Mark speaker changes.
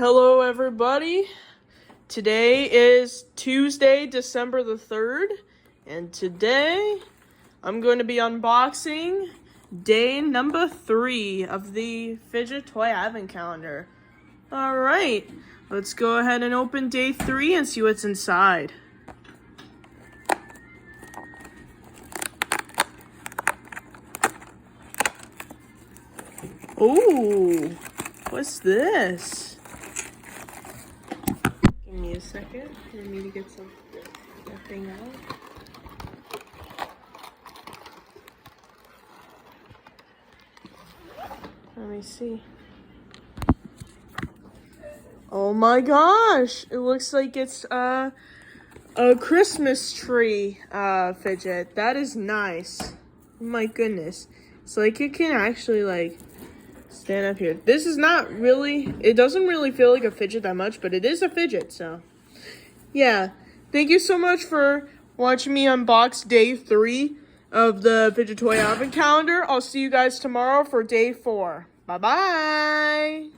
Speaker 1: Hello everybody. Today is Tuesday, December the 3rd, and today I'm going to be unboxing day number 3 of the Fidget Toy Advent Calendar. Alright, let's go ahead and open day 3 and see what's inside. Ooh, what's this? Give me a second for me to get that thing out. Let me see. Oh my gosh! It looks like it's a Christmas tree fidget. That is nice. Oh my goodness. It's like it can actually like stand up here. This is not really, it doesn't really feel like a fidget that much, but it is a fidget, so. Yeah. Thank you so much for watching me unbox day 3 of the Fidget Toy Advent Calendar. I'll see you guys tomorrow for day 4. Bye-bye.